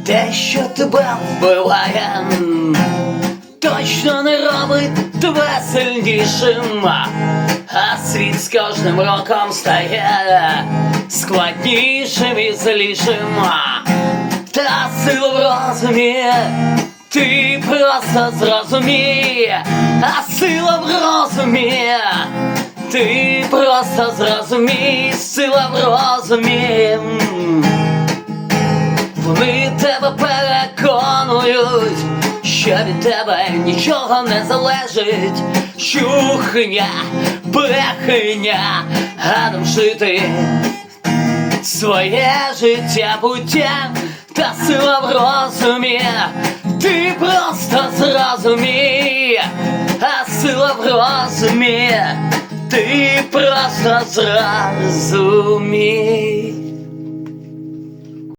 Те, що тебе вбиває, точно не робить тебе сильнішим, а світ з кожним роком стає складнішим і злішим. Та сила в розумі, ти просто зрозумій, а сила в розумі, ти просто зрозумій, сила в розумі. Вони тебе переконують, що від тебе нічого не залежить. Чухня, брехня, гадом шити своє життя буття. Та сила в розумі, ти просто зрозумій, а сила в розумі, ти просто зрозумій.